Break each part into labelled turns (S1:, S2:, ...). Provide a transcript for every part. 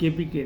S1: KPK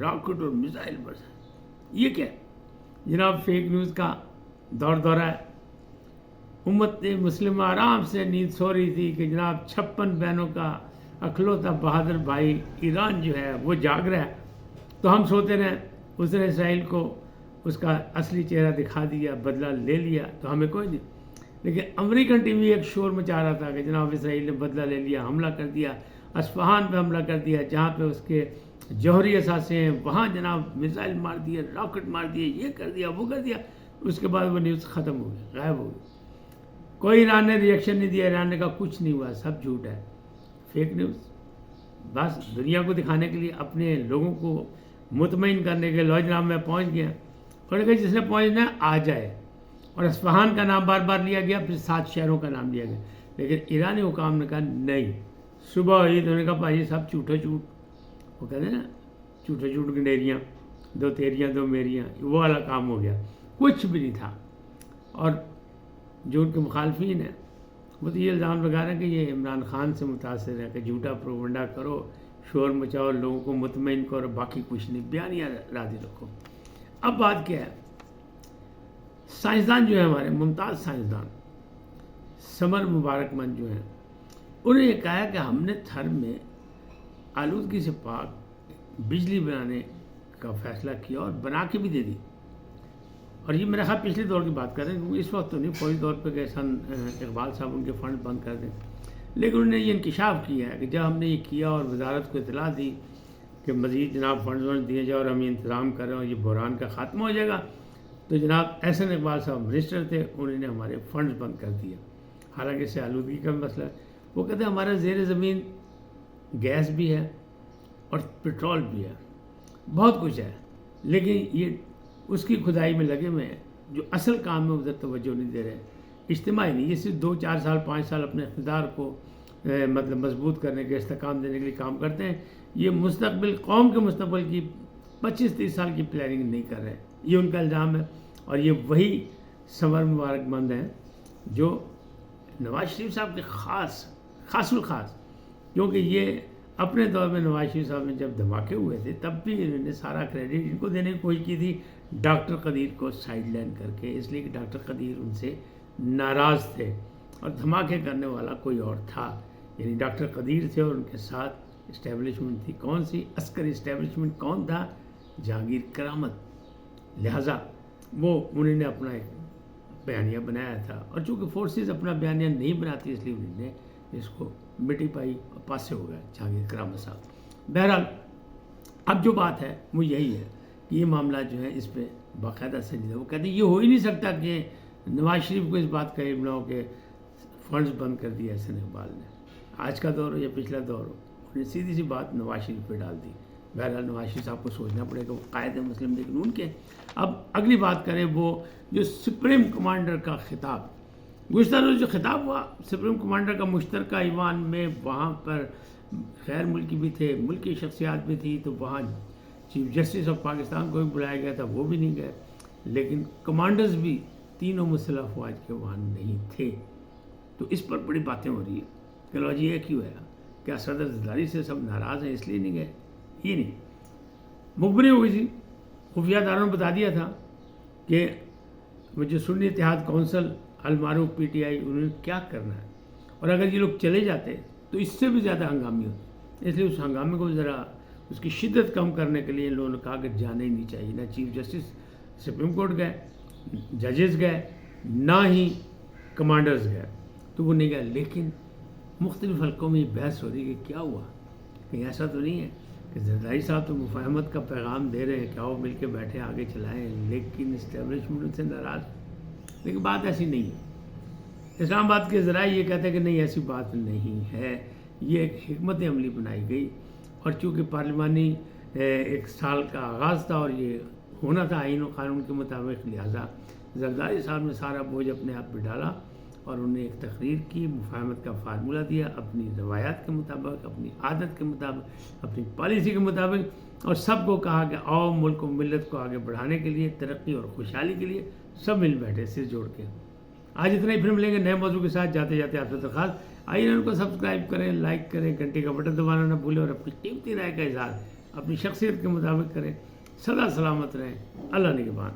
S1: rocket اور missile برسا. یہ کیا ہے جناب؟ فیک نیوز کا دورہ ہے. امت مسلمہ آرام سے نیند سو رہی تھی کہ جناب 56 بہنوں کا اکلوتا بہادر بھائی ایران جو ہے وہ جاگ رہا ہے، تو ہم سوتے رہے. اس نے اسرائیل کو اس کا اصلی چہرہ دکھا دیا، بدلہ لے لیا، تو ہمیں کوئی نہیں. لیکن امریکن ٹی وی ایک شور مچا رہا تھا کہ جناب اسرائیل نے بدلہ لے لیا، حملہ کر دیا، اصفہان پہ حملہ کر دیا جہاں پہ اس کے جوہری اثاثے ہیں، وہاں جناب میزائل مار دیے، راکٹ مار دیے، یہ کر دیا، وہ کر دیا. اس کے بعد وہ نیوز ختم ہو گئی، غائب ہو گئی. کوئی ایران نے ریئیکشن نہیں دیا. ایران نے کہا کچھ نہیں ہوا، سب جھوٹ ہے، فیک نیوز. بس دنیا کو دکھانے کے لیے، اپنے لوگوں کو مطمئن کرنے کے لیے. جناب میں پہنچ گیا. انہوں نے کہا جس نے پہنچنا ہے آ جائے. اور اصفہان کا نام بار بار لیا گیا، پھر 7 شہروں کا نام لیا گیا. لیکن ایرانی حکام نے کہا نہیں. صبح ہوئی تو انہوں نے کہا بھائی سب جھوٹے جھوٹ. وہ کہتے ہیں نا جھوٹے جھوٹ گنڈیریاں، 2 تیریاں 2 میریاں، وہ والا کام ہو گیا. کچھ بھی نہیں تھا. اور جو ان کے مخالفین ہیں وہ تو یہ الزام لگا رہے ہیں کہ یہ عمران خان سے متاثر ہے کہ جھوٹا پروپیگنڈا کرو، شور مچاؤ، لوگوں کو مطمئن کرو، باقی کچھ نہیں، بیانیہ راضی رکھو. اب بات کیا ہے؟ سائنسدان جو ہیں ہمارے ممتاز سائنسدان ثمر مبارک مند جو ہیں، انہوں نے یہ کہا کہ ہم نے تھر میں آلودگی سے پاک بجلی بنانے کا فیصلہ کیا اور بنا کے بھی دے دی. اور یہ میرا خیال پچھلے دور کی بات کر رہے ہیں، کیونکہ اس وقت تو نہیں، فوری طور پہ کہ سن اقبال صاحب ان کے فنڈ بند کر دیں. لیکن انہوں نے یہ انکشاف کیا ہے کہ جب ہم نے یہ کیا اور وزارت کو اطلاع دی کہ مزید جناب فنڈز دیے جائے اور ہم یہ انتظام کر رہے ہیں اور یہ بحران کا خاتمہ ہو جائے گا، تو جناب احسن اقبال صاحب منسٹر تھے، انہوں نے ہمارے فنڈز بند کر دیا. حالانکہ اس سے آلودگی کا مسئلہ ہے. وہ کہتے ہیں ہمارا زیر زمین گیس بھی ہے اور پٹرول بھی ہے، بہت کچھ ہے، لیکن یہ اس کی کھدائی میں لگے ہوئے ہیں. جو اصل کام ہے ادھر توجہ نہیں دے رہے. اجتماعی نہیں، یہ صرف 2 4 سال 5 سال اپنے اقتدار کو مطلب مضبوط کرنے کے، استحکام دینے کے لیے کام کرتے ہیں. یہ مستقبل، قوم کے مستقبل کی 25-30 سال کی پلاننگ نہیں کر رہے. یہ ان کا الزام ہے. اور یہ وہی ثمر مبارک مند ہیں جو نواز شریف صاحب کے خاص الخاص، کیونکہ یہ اپنے دور میں نواز شریف صاحب نے جب دھماکے ہوئے تھے تب بھی انہوں نے سارا کریڈٹ ان کو دینے کی کوشش کی تھی، ڈاکٹر قدیر کو سائیڈ لائن کر کے، اس لیے کہ ڈاکٹر قدیر ان سے ناراض تھے اور دھماکے کرنے والا کوئی اور تھا. یعنی ڈاکٹر قدیر تھے اور ان کے ساتھ اسٹیبلشمنٹ تھی. کون سی عسکری اسٹیبلشمنٹ؟ کون تھا؟ جہانگیر کرامت. لہٰذا وہ انہوں نے اپنا ایک بیانیہ بنایا تھا، اور چونکہ فورسز اپنا بیانیہ نہیں بناتی اس لیے انہوں نے اس کو مٹی پائی اور پاسے ہو گیا جہانگیر کرامت صاحب. بہرحال اب جو بات ہے وہ یہی ہے کہ یہ معاملہ جو ہے اس پہ باقاعدہ سنجیدہ. وہ کہتے ہیں یہ ہو ہی نہیں سکتا کہ نواز شریف کو اس بات کا علم نہ ہو کہ فنڈز بند کر دیا احسن اقبال نے. آج کا دور ہو یا پچھلا دور ہو، انہوں نے سیدھی سی بات نواز شریف پہ ڈال دی. بہرحال نواز شریف صاحب کو سوچنا پڑے گا، وہ قائد مسلم لیگ نون کے. اب اگلی بات کریں وہ جو سپریم کمانڈر کا خطاب. گزشتہ روز جو خطاب ہوا سپریم کمانڈر کا مشترکہ ایوان میں، وہاں پر غیر ملکی بھی تھے، ملکی شخصیات بھی تھی، تو وہاں چیف جسٹس آف پاکستان کو بھی بلایا گیا تھا، وہ بھی نہیں گئے. لیکن کمانڈرز بھی تینوں مسلح افواج کے وہاں نہیں تھے. تو اس پر بڑی باتیں ہو رہی ہیں کہ لو جی یہ کیوں ہے؟ کیا صدر زرداری سے سب ناراض ہیں اس لیے نہیں گئے؟ یہ نہیں، مخبری ہو گئی تھی. خفیہ اداروں نے بتا دیا تھا کہ وہ جو سنی اتحاد کونسل المعروف پی ٹی آئی، انہوں نے کیا کرنا ہے، اور اگر یہ لوگ چلے جاتے تو اس سے بھی زیادہ ہنگامی ہوتے. اس لیے اس ہنگامے کو ذرا اس کی شدت کم کرنے کے لیے ان لوگوں نے کہا کہ جانا ہی نہیں چاہیے. نہ چیف جسٹس سپریم کورٹ گئے، ججز گئے، نہ ہی کمانڈرز گئے، تو وہ نہیں گئے. لیکن مختلف حلقوں میں یہ بحث ہو رہی ہے کہ کیا ہوا، کہیں ایسا تو نہیں ہے کہ زرداری صاحب تو مفاہمت کا پیغام دے رہے ہیں کہ آؤ مل کے بیٹھے آگے چلائیں، لیکن اسٹیبلشمنٹ سے ناراض. لیکن بات ایسی نہیں ہے. اسلام آباد کے ذرائع یہ کہتے ہیں کہ نہیں ایسی بات نہیں ہے، یہ ایک حکمت عملی بنائی گئی. اور چونکہ پارلیمانی ایک سال کا آغاز تھا اور یہ ہونا تھا آئین و قانون کے مطابق، لہٰذا زرداری صاحب نے سارا بوجھ اپنے آپ پہ ڈالا اور انہوں نے ایک تقریر کی، مفاہمت کا فارمولہ دیا اپنی روایات کے مطابق، اپنی عادت کے مطابق، اپنی پالیسی کے مطابق، اور سب کو کہا کہ آؤ ملک و ملت کو آگے بڑھانے کے لیے، ترقی اور خوشحالی کے لیے سب مل بیٹھے سر جوڑ کے. آج اتنا ہی، پھر ملیں گے نئے موضوع کے ساتھ. جاتے جاتے آپ سے درخواست، آئیے ان کو سبسکرائب کریں، لائک کریں، گھنٹی کا بٹن دبانا نہ بھولیں اور اپنی قیمتی رائے کا اظہار اپنی شخصیت کے مطابق کریں. سدا سلامت رہیں. اللہ نگہبان.